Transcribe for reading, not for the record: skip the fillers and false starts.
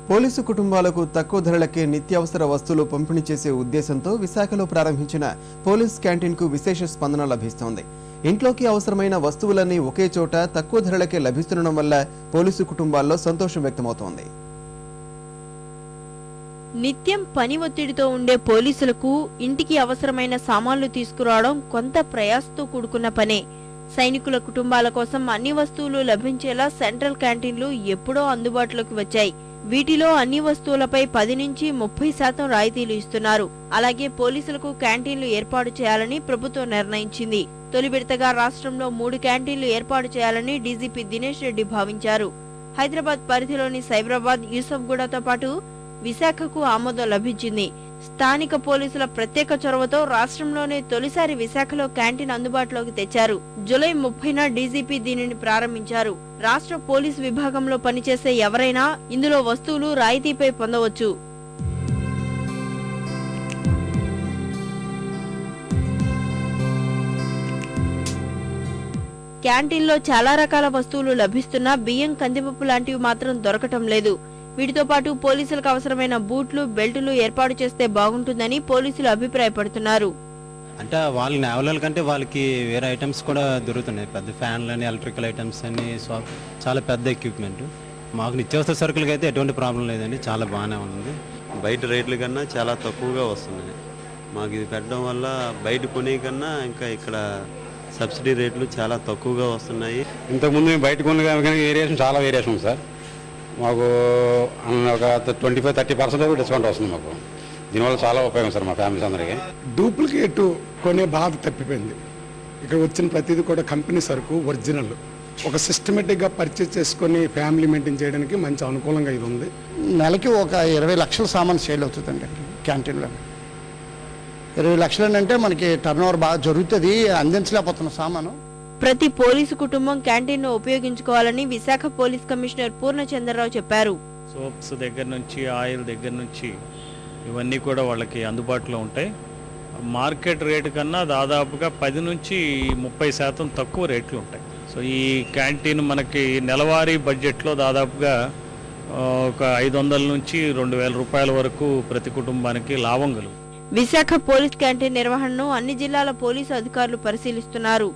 Police కుటుంబాలకు తక్కువ ధరలకే నిత్యావసర వస్తువులు పంపిణీ చేసే ఉద్దేశంతో విశాఖలో ప్రారంభించిన పోలీస్ క్యాంటీన్కు విశేష స్పందన లభిస్తోంది. ఇంట్లోకి అవసరమైన వస్తువులన్నీ ఒకే చోట తక్కువ ధరలకే లభిస్తుండడం వల్ల పోలీసు కుటుంబాల్లో సంతోషం వ్యక్తమవుతోంది. నిత్యం పని ఒత్తిడితో ఉండే పోలీసులకు ఇంటికి అవసరమైన సామాన్లు తీసుకురావడం కొంత ప్రయాసతో కూడుకున్న పనే. సైనికుల కుటుంబాల కోసం అన్ని వస్తువులు లభించేలా సెంట్రల్ క్యాంటీన్లు ఎప్పుడో అందుబాటులోకి వచ్చాయి. వీటిలో అన్ని వస్తువులపై 10 నుంచి 30% రాయితీలు ఇస్తున్నారు. అలాగే పోలీసులకు క్యాంటీన్లు ఏర్పాటు చేయాలని ప్రభుత్వం నిర్ణయించింది. తొలి విడతగా రాష్ట్రంలో 3 క్యాంటీన్లు ఏర్పాటు చేయాలని డీజీపీ దినేష్ రెడ్డి భావించారు. హైదరాబాద్ పరిధిలోని సైబరాబాద్, యూసఫ్గూడతో పాటు విశాఖకు ఆమోదం లభించింది. స్థానిక పోలీసుల ప్రత్యేక చొరవతో రాష్ట్రంలోనే తొలిసారి విశాఖలో క్యాంటీన్ అందుబాటులోకి తెచ్చారు. జూలై 30న డీజీపీ దీనిని ప్రారంభించారు. రాష్ట్ర పోలీసు విభాగంలో పనిచేసే ఎవరైనా ఇందులో వస్తువులు రాయితీపై పొందవచ్చు. క్యాంటీన్లో చాలా రకాల వస్తువులు లభిస్తున్నా బియ్యం, కందిపప్పు లాంటివి మాత్రం దొరకటం లేదు. వీటితో పాటు పోలీసులకు అవసరమైన బూట్లు, బెల్టులు ఏర్పాటు చేస్తే బాగుంటుందని పోలీసులు అభిప్రాయపడుతున్నారు. అంటే వాళ్ళ నేవల కంటే వాళ్ళకి వేరే ఐటమ్స్ కూడా దొరుకుతున్నాయి. పెద్ద ఫ్యాన్లు అని, ఎలక్ట్రికల్ ఐటమ్స్ అని, చాలా పెద్ద ఎక్విప్మెంట్. మాకు నిత్యావసర సరుకులకి అయితే ఎటువంటి ప్రాబ్లం లేదండి, చాలా బాగానే ఉంది. బయట రేట్ల కన్నా చాలా తక్కువగా వస్తున్నాయి. మాకు ఇది పెట్టడం వల్ల బయట కొనే కన్నా ఇంకా ఇక్కడ సబ్సిడీ రేట్లు చాలా తక్కువగా వస్తున్నాయి. ఇంతకుముందు బయట కొనే వేరియేషన్ చాలా వేరియేషన్ ఉంది సార్. మాకు ఒక 25-30% డిస్కౌంట్ వస్తుంది మాకు. దీనివల్ల చాలా ఉపయోగం సార్ మా ఫ్యామిలీస్ అందరికీ. డూప్లికేట్ కొనే బాధ తప్పిపోయింది. ఇక్కడ వచ్చిన ప్రతిదీ కూడా కంపెనీ సరుకు ఒరిజినల్. ఒక సిస్టమేటిక్గా పర్చేజ్ చేసుకొని ఫ్యామిలీ మెయింటైన్ చేయడానికి మంచి అనుకూలంగా ఇది ఉంది. నెలకి ఒక 20 లక్షల సామాన్ సేల్ అవుతుందండి క్యాంటీన్లో. 20 లక్షలు అంటే మనకి టర్న్ ఓవర్ బాగా జరుగుతుంది. అందించలేకపోతున్న సామాను. ప్రతి పోలీసు కుటుంబం క్యాంటీన్ను ఉపయోగించుకోవాలని విశాఖ పోలీస్ కమిషనర్ పూర్ణచంద్రరావు చెప్పారు. సోప్స్ దగ్గర నుంచి, ఆయిల్ దగ్గర నుంచి ఇవన్నీ కూడా వాళ్ళకి అందుబాటులో ఉంటాయి. మార్కెట్ రేటు కన్నా దాదాపుగా 10 నుంచి 30% తక్కువ రేట్లు ఉంటాయి. సో ఈ క్యాంటీన్ మనకి నెలవారీ బడ్జెట్లో దాదాపుగా ఒక 500 నుంచి 2000 రూపాయల వరకు ప్రతి కుటుంబానికి లాభం కలుగుతుంది. విశాఖ పోలీస్ క్యాంటీన్ నిర్వహణను అన్ని జిల్లాల పోలీసు అధికారులు పరిశీలిస్తున్నారు.